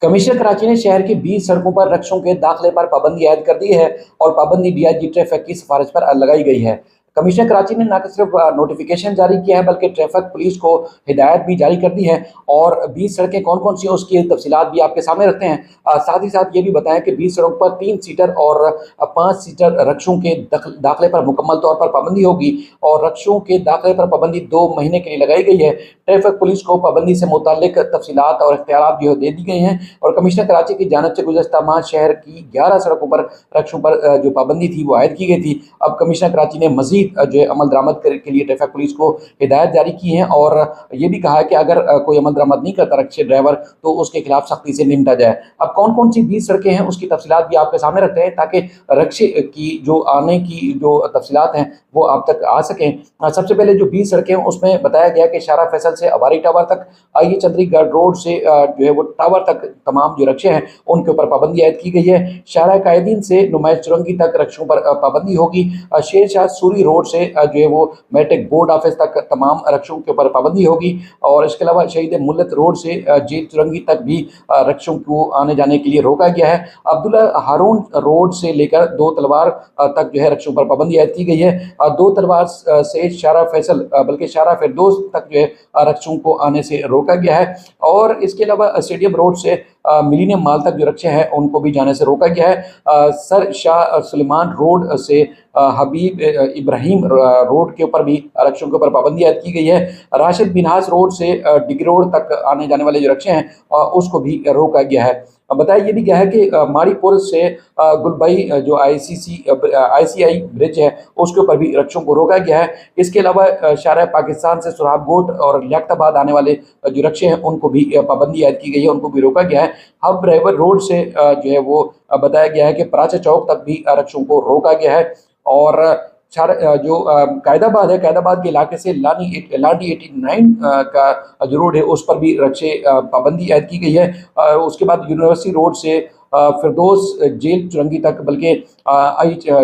Commissioner Karachi ने शहर की 20 सड़कों पर रक्षकों के दाखिले पर पाबंदी आयद कर दी है और पाबंदी डीआईजी ट्रैफिक की सिफारिश पर लगाई गई है। कमिश्नर कराची ने न सिर्फ नोटिफिकेशन जारी किया है बल्कि ट्रैफिक पुलिस को हिदायत भी जारी कर दी है और 20 सड़कें कौन कौन सी हैं उसकी तफसीलात भी आपके सामने रखते हैं। साथ ही साथ ये भी बताएं कि 20 सड़कों पर 3 सीटर और 5 सीटर रक्षकों के दाखिले पर मुकम्मल तौर पर पाबंदी होगी और रक्षकों के दाखिले पर पाबंदी 2 महीने के लिए लगाई गई है। ट्रैफिक पुलिस को पाबंदी से मुताल्लिक तफसीलात और इख्तियारात जो दे दी गई हैं और कमिश्नर कराची की जानिब से गुज़श्ता माह शहर की 11 सड़कों पर रक्षकों पर जो पाबंदी थी वो आयद की गई थी। अब कमिश्नर कराची ने मजीद जो है अमल दरामद के लिए ट्रैफिक पुलिस को हिदायत जारी की है और ये भी कहा है कि अगर कोई अमल दरामद नहीं करता रक्षक ड्राइवर तो उसके खिलाफ सख्ती से निपटा जाए। अब कौन कौन सी 20 सड़कें हैं उसकी तफसीलात भी आपके सामने रखते हैं ताकि रक्षक की जो आने की जो तफसीलात हैं वो आप तक आ सकें। सबसे पहले जो 20 सड़कें हैं उसमें बताया गया कि शारा फैसल से अवारी टावर तक, आइए चंद्रीगढ़ रोड से जो है वो टावर तक तमाम जो रक्षे हैं उनके ऊपर पाबंदी आयद की गई है। शारा कायदीन से नुमाइश चुरंगी तक रक्षों पर पाबंदी होगी। शेर शाह सूरी रोड से जो है वो मैट्रिक बोर्ड ऑफिस तक तमाम रक्षों के ऊपर पाबंदी होगी और इसके अलावा शहीद मुल्लत रोड से जेल चुरंगी तक भी रक्षों को आने जाने के लिए रोका गया है। अब्दुल्ला हारून रोड से लेकर दो तलवार तक जो है रक्षों पर पाबंदी आयद की गई है। दो तलवार से शारा फैसल बल्कि शारा फिरदौस तक जो है रक्षों को आने से रोका गया है और इसके अलावा स्टेडियम रोड से मिलीनियम माल तक जो रक्षे हैं उनको भी जाने से रोका गया है। सर शाह सुलेमान रोड से हबीब इब्राहिम रोड के ऊपर भी रक्षों के ऊपर पाबंदी आयद की गई है। राशिद बिनहास रोड से डिगरोड तक आने जाने वाले जो रक्षे हैं उसको भी रोका गया है। बताया ये भी गया है कि मारीपुर से गुलबई जो ICI ब्रिज है उसके ऊपर भी रक्षों को रोका गया है। इसके अलावा शारा पाकिस्तान से सुराबगोट और लियाकताबाद आने वाले जो रक्षे हैं उनको भी पाबंदी आयद की गई है, उनको भी रोका गया है। हब रेवर रोड से जो है वो बताया गया है कि पराचा चौक तक भी रक्षों को रोका गया है और जो कायदाबाद है, कायदाबाद के इलाके से लाडी 89 का जो रोड है उस पर भी रक्षे पाबंदी आयद की गई है। उसके बाद यूनिवर्सिटी रोड से फिरदौस जेल चुरंगी तक बल्कि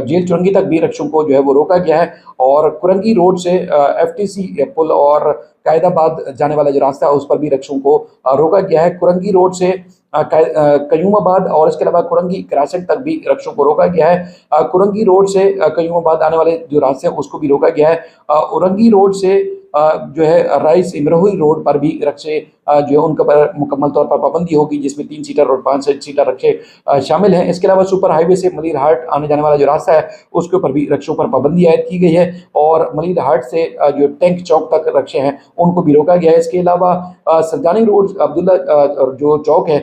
जेल चुरंगी तक भी रक्षों को जो है वो रोका गया है और कुरंगी रोड से FTC पुल और कायदाबाद जाने वाला जो रास्ता है उस पर भी रक्षों को रोका गया है। कुरंगी रोड से कयूमाबाद और इसके अलावा कुरंगी क्रॉसिंग तक भी रक्षों को रोका गया है। कुरंगी रोड से कयूमाबाद आने वाले जो रास्ते हैं उसको भी रोका गया है। उरंगी रोड से जो है राइस इमरोही रोड पर भी रक्षे जो है उनके पर मुकम्मल तौर पर पाबंदी होगी जिसमें 3 सीटर और 5 सीटर रक्षे शामिल हैं। इसके अलावा सुपर हाईवे से मलिर हाट आने जाने वाला जो रास्ता है उसके ऊपर भी रक्षों पर पाबंदी आयद की गई है और मलिर हाट से जो टैंक चौक तक रक्षे हैं उनको भी रोका गया है। इसके अलावा सरजानी रोड अब्दुल्ला जो चौक है